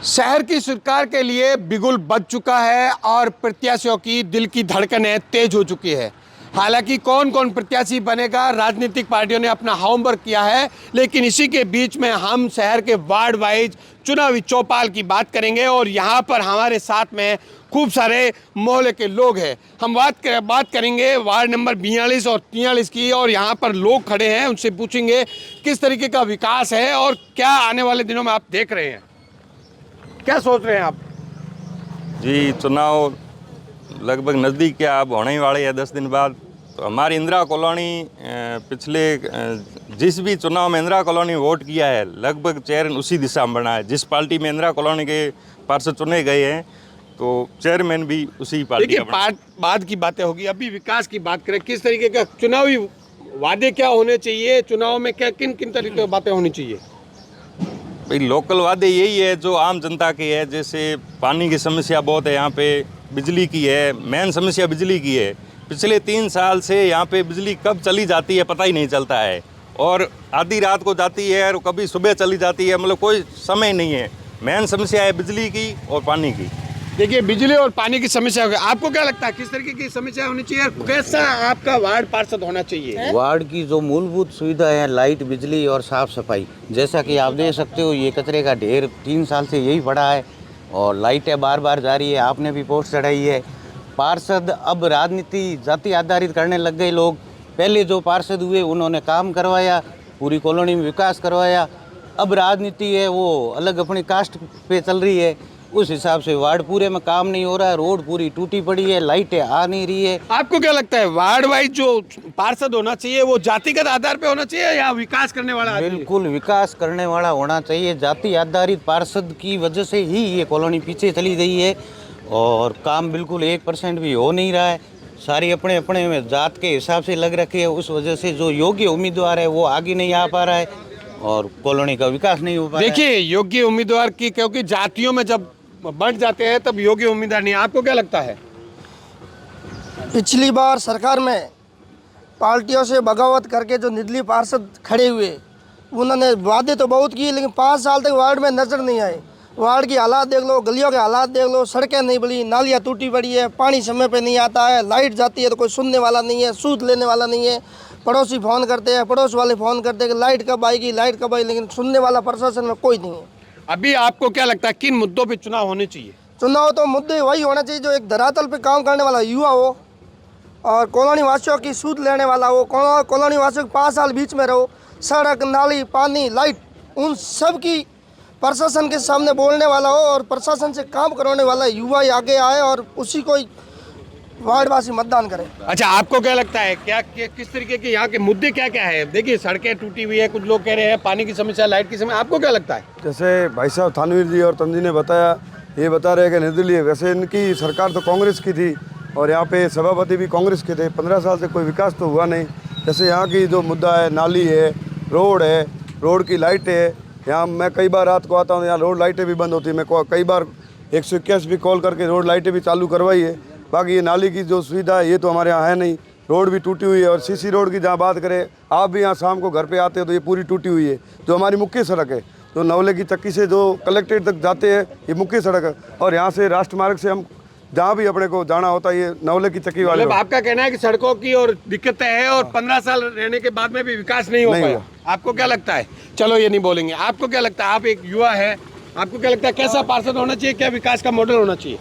शहर की सरकार के लिए बिगुल बज चुका है और प्रत्याशियों की दिल की धड़कनें तेज हो चुकी है। हालांकि कौन कौन प्रत्याशी बनेगा, राजनीतिक पार्टियों ने अपना होमवर्क किया है, लेकिन इसी के बीच में हम शहर के वार्ड वाइज चुनावी चौपाल की बात करेंगे और यहाँ पर हमारे साथ में खूब सारे मोहल्ले के लोग हैं। हम बात करेंगे वार्ड नंबर 42 और 43 की, और यहाँ पर लोग खड़े हैं, उनसे पूछेंगे किस तरीके का विकास है और क्या आने वाले दिनों में आप देख रहे हैं। क्या सोच रहे हैं आप? जी, चुनाव लगभग नज़दीक के अब होने ही वाले हैं 10 दिन बाद। तो हमारी इंदिरा कॉलोनी पिछले जिस भी चुनाव में इंदिरा कॉलोनी वोट किया है, लगभग चेयरमैन उसी दिशा में बना है। जिस पार्टी में इंदिरा कॉलोनी के पार्षद चुने गए हैं, तो चेयरमैन भी उसी पार्टी का। बाद की बातें होगी, अभी विकास की बात करें। किस तरीके का चुनावी वादे क्या होने चाहिए, चुनाव में क्या किन किन तरीके की बातें होनी चाहिए? भाई, लोकल वादे यही है जो आम जनता के है। जैसे पानी की समस्या बहुत है यहाँ पे, बिजली की है, मेन समस्या बिजली की है। पिछले 3 साल से यहाँ पे बिजली कब चली जाती है पता ही नहीं चलता है, और आधी रात को जाती है और कभी सुबह चली जाती है, मतलब कोई समय नहीं है। मेन समस्या है बिजली की और पानी की। देखिए, बिजली और पानी की समस्या होगी, आपको क्या लगता है किस तरीके की समस्या होनी चाहिए, कैसा आपका वार्ड पार्षद होना चाहिए? वार्ड की जो मूलभूत सुविधा है, लाइट, बिजली और साफ सफाई, जैसा कि आप देख सकते हो ये कचरे का ढेर 3 साल से यही पड़ा है और लाइटें बार बार जा रही है। आपने भी पोस्ट चढ़ाई है। पार्षद अब राजनीति जाति आधारित करने लग गए लोग। पहले जो पार्षद हुए उन्होंने काम करवाया, पूरी कॉलोनी में विकास करवाया। अब राजनीति है वो अलग अपनी कास्ट पे चल रही है, उस हिसाब से वार्ड पूरे में काम नहीं हो रहा है। रोड पूरी टूटी पड़ी है, लाइटें आ नहीं रही है। आपको क्या लगता है वार्ड वाइज जो पार्षद होना चाहिए वो जातिगत आधार पे होना चाहिए या विकास करने वाला? बिल्कुल विकास करने वाला होना चाहिए। जाति आधारित पार्षद की वजह से ही ये कॉलोनी पीछे चली गई है और काम बिल्कुल 1% भी हो नहीं रहा है। सारी अपने अपने में जात के हिसाब से लग रखी है। उस वजह से जो योग्य उम्मीदवार है वो आगे नहीं आ पा रहा है और कॉलोनी का विकास नहीं हो पा रहा है। देखिए, योग्य उम्मीदवार की, क्योंकि जातियों में जब बढ़ जाते हैं तब योग्य उम्मीदवार नहीं। आपको क्या लगता है? पिछली बार सरकार में पार्टियों से बगावत करके जो निर्दलीय पार्षद खड़े हुए, उन्होंने वादे तो बहुत किए, लेकिन 5 साल तक वार्ड में नजर नहीं आए। वार्ड की हालात देख लो, गलियों के हालात देख लो, सड़कें नहीं बनी, नालियाँ टूटी पड़ी है, पानी समय पे नहीं आता है, लाइट जाती है तो कोई सुनने वाला नहीं है, सूद लेने वाला नहीं है। पड़ोसी फ़ोन करते हैं, पड़ोस वाले फ़ोन करते हैं कि लाइट कब आएगी, लाइट कब आएगी, लेकिन सुनने वाला प्रशासन में कोई नहीं है। अभी आपको क्या लगता है किन मुद्दों पे चुनाव होने चाहिए? चुनाव तो मुद्दे वही होना चाहिए जो एक धरातल पे काम करने वाला युवा हो और कॉलोनी वासियों की सूद लेने वाला हो। कॉलोनी वासियों के 5 साल बीच में रहो, सड़क, नाली, पानी, लाइट, उन सब की प्रशासन के सामने बोलने वाला हो और प्रशासन से काम करवाने वाला युवा ही आगे आए और उसी को वार्डवासी मतदान करें। अच्छा, आपको क्या लगता है किस तरीके के यहाँ के मुद्दे क्या क्या है? देखिए, सड़कें टूटी हुई है, कुछ लोग कह रहे हैं पानी की समस्या, लाइट की समस्या। आपको क्या लगता है? जैसे भाई साहब थानवीर जी और तंजी ने बताया, ये बता रहे हैं कि निर्दलीय, वैसे इनकी सरकार तो कांग्रेस की थी और यहाँ पे सभापति भी कांग्रेस के थे। 15 साल से कोई विकास तो हुआ नहीं। जैसे यहाँ की जो मुद्दा है, नाली है, रोड की लाइटें है। यहाँ मैं कई बार रात को आता हूँ, यहाँ रोड लाइटें भी बंद होती है। मैं कई बार 121 भी कॉल करके रोड लाइटें भी चालू करवाई है। बाकी ये नाली की जो सुविधा है ये तो हमारे यहाँ है नहीं। रोड भी टूटी हुई है और सीसी रोड की जहाँ बात करें, आप भी यहाँ शाम को घर पे आते हो तो ये पूरी टूटी हुई है। जो हमारी मुख्य सड़क है, जो नवले की चक्की से जो कलेक्ट्रेट तक जाते हैं, ये मुख्य सड़क है। और यहाँ से राष्ट्रमार्ग से हम जहाँ भी अपने को जाना होता है, ये नवले की चक्की वाले। मतलब आपका कहना है कि सड़कों की और दिक्कतें हैं और 15 साल रहने के बाद में भी विकास नहीं हो पाया। आपको क्या लगता है? चलो, ये नहीं बोलेंगे। आपको क्या लगता है, आप एक युवा है, आपको क्या लगता है कैसा पार्षद होना चाहिए, क्या विकास का मॉडल होना चाहिए?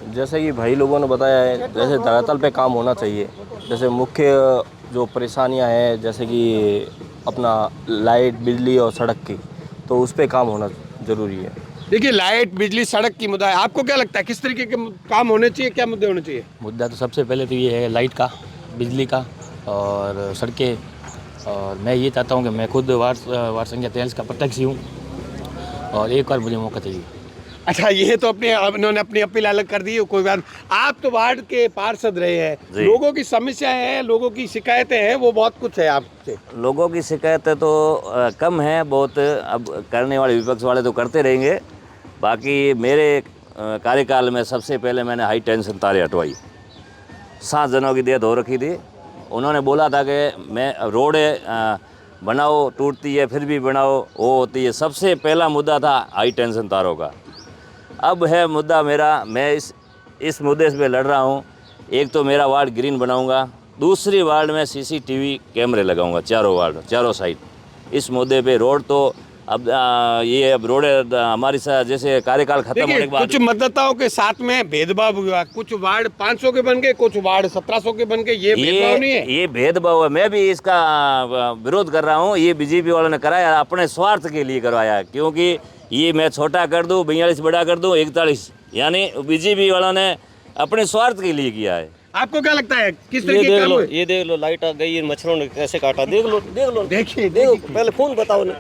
जैसे कि भाई लोगों ने बताया है, जैसे धरातल पे काम होना चाहिए। जैसे मुख्य जो परेशानियां हैं, जैसे कि अपना लाइट, बिजली और सड़क की, तो उस पे काम होना ज़रूरी है। देखिए, लाइट, बिजली, सड़क की मुद्दा है। आपको क्या लगता है किस तरीके के काम होने चाहिए, क्या मुद्दे होने चाहिए? मुद्दा तो सबसे पहले तो ये है लाइट का, बिजली का और सड़कें। और मैं ये चाहता हूँ कि मैं खुद वार्ड संख्या 43 का प्रत्याशी हूँ और एक बार मुझे मौका चाहिए। अच्छा, ये तो इन्होंने अपनी अपील अलग कर दी, कोई बात। आप तो वार्ड के पार्षद रहे हैं, लोगों की समस्याएं हैं, लोगों की शिकायतें हैं, वो बहुत कुछ है आपसे। लोगों की शिकायतें तो कम हैं, बहुत अब करने वाले विपक्ष वाले तो करते रहेंगे। बाकी मेरे कार्यकाल में सबसे पहले मैंने हाई टेंशन तारे हटवाई। 7 जनों की डेथ हो रखी थी। उन्होंने बोला था कि मैं रोड बनाओ, टूटती है फिर भी बनाओ, वो होती है। सबसे पहला मुद्दा था हाई टेंशन तारों का। अब है मुद्दा मेरा, मैं इस मुद्दे पे लड़ रहा हूँ। एक तो मेरा वार्ड ग्रीन बनाऊंगा, दूसरी वार्ड में सीसीटीवी कैमरे लगाऊंगा, चारों वार्ड, चारों साइड। इस मुद्दे पे रोड तो अब अब रोड हमारी जैसे कार्यकाल खत्म होने देखिए के बाद कुछ मतदाताओं के साथ में भेदभाव हुआ, कुछ वार्ड 500 के बन गए, कुछ वार्ड 1700 के बन गए, ये भेदभाव नहीं है? ये भेदभाव है। मैं भी इसका विरोध कर रहा हूँ। ये बीजेपी वालों ने कराया, अपने स्वार्थ के लिए करवाया, क्योंकि ये मैं छोटा कर दूँ, 42 बड़ा कर दूँ, 41, यानी बीजेपी वालों ने अपने स्वार्थ के लिए किया है। आपको क्या लगता है किस तरीके के काम हुए? ये देख लो, लाइट आ गई, मच्छरों ने कैसे काटा, देख लो देखिए देखो, पहले खून बताओ ना,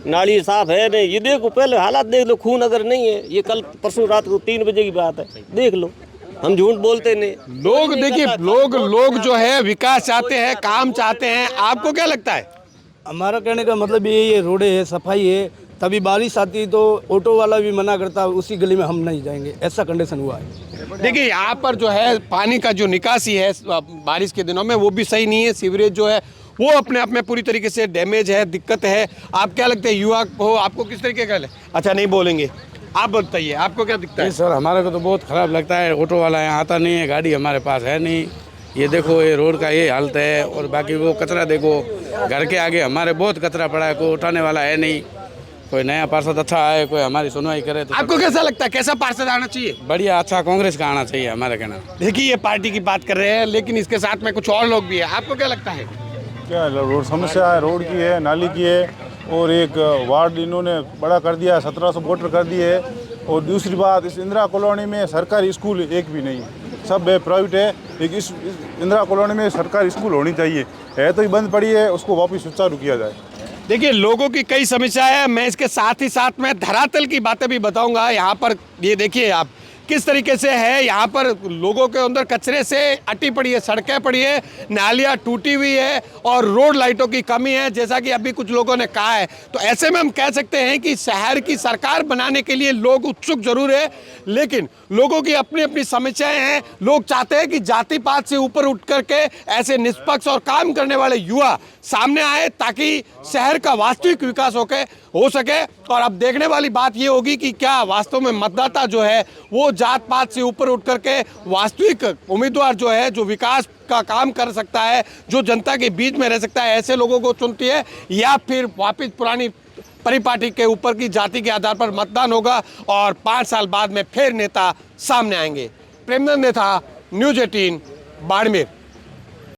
नाली साफ है नहीं, ये देखो पहले हालात देख लो, खून अगर नहीं है, ये कल परसों रात को 3 बजे की बात है, देख लो, हम झूठ बोलते नहीं। लोग देखिए लोग जो है विकास चाहते हैं, काम चाहते हैं। आपको क्या लगता है? हमारा कहने का मतलब ये रोडे है, सफाई है, तभी बारिश आती है तो ऑटो वाला भी मना करता है, उसी गली में हम नहीं जाएंगे, ऐसा कंडीशन हुआ है। देखिए यहाँ पर जो है पानी का जो निकासी है बारिश के दिनों में वो भी सही नहीं है। सीवरेज जो है वो अपने आप में पूरी तरीके से डैमेज है, दिक्कत है। आप क्या लगता है, युवा हो, आपको किस तरीके का? अच्छा नहीं बोलेंगे, आप बताइए आपको क्या दिखता है? सर हमारे को तो बहुत ख़राब लगता है, ऑटो वाला यहाँ आता नहीं है, गाड़ी हमारे पास है नहीं, ये देखो ये रोड का ये हालत है। और बाकी वो कचरा देखो, घर के आगे हमारे बहुत कचरा पड़ा है, कोई उठाने वाला है नहीं। कोई नया पार्षद अच्छा आए, कोई हमारी सुनवाई करे तो आपको कैसा लगता है, कैसा पार्षद आना चाहिए? बढ़िया, अच्छा कांग्रेस का आना चाहिए हमारे कहना। देखिए ये पार्टी की बात कर रहे हैं, लेकिन इसके साथ में कुछ और लोग भी है। आपको क्या लगता है? क्या रोड समस्या है, रोड की है, नाली की है, और एक वार्ड इन्होंने बड़ा कर दिया, 1700 वोटर कर दिए। और दूसरी बात, इस इंदिरा कॉलोनी में सरकारी स्कूल एक भी नहीं, सब है प्राइवेट है। लेकिन इस इंदिरा कॉलोनी में सरकारी स्कूल होनी चाहिए, है तो ही बंद पड़ी है, उसको वापस सुचारू किया जाए। देखिए लोगों की कई समस्या है, मैं इसके साथ ही साथ में धरातल की बातें भी बताऊंगा। यहाँ पर ये देखिए आप किस तरीके से है, यहाँ पर लोगों के अंदर कचरे से अटी पड़ी है, सड़कें पड़ी है, नालियाँ टूटी हुई है और रोड लाइटों की कमी है, जैसा कि अभी कुछ लोगों ने कहा है। तो ऐसे में हम कह सकते हैं कि शहर की सरकार बनाने के लिए लोग उत्सुक जरूर है, लेकिन लोगों की अपनी अपनी समस्याएं हैं। लोग चाहते हैं कि जाति पात से ऊपर उठ करके ऐसे निष्पक्ष और काम करने वाले युवा सामने आए, ताकि शहर का वास्तविक विकास हो सके। और अब देखने वाली बात ये होगी कि क्या वास्तव में मतदाता जो है वो जात पात से ऊपर उठ करके वास्तविक उम्मीदवार जो है, जो विकास का काम कर सकता है, जो जनता के बीच में रह सकता है, ऐसे लोगों को चुनती है, या फिर वापस पुरानी परिपाटी के ऊपर की जाति के आधार पर मतदान होगा और 5 साल बाद में फिर नेता सामने आएंगे। प्रेमचंद नेता, न्यूज़ 18, बाड़मेर।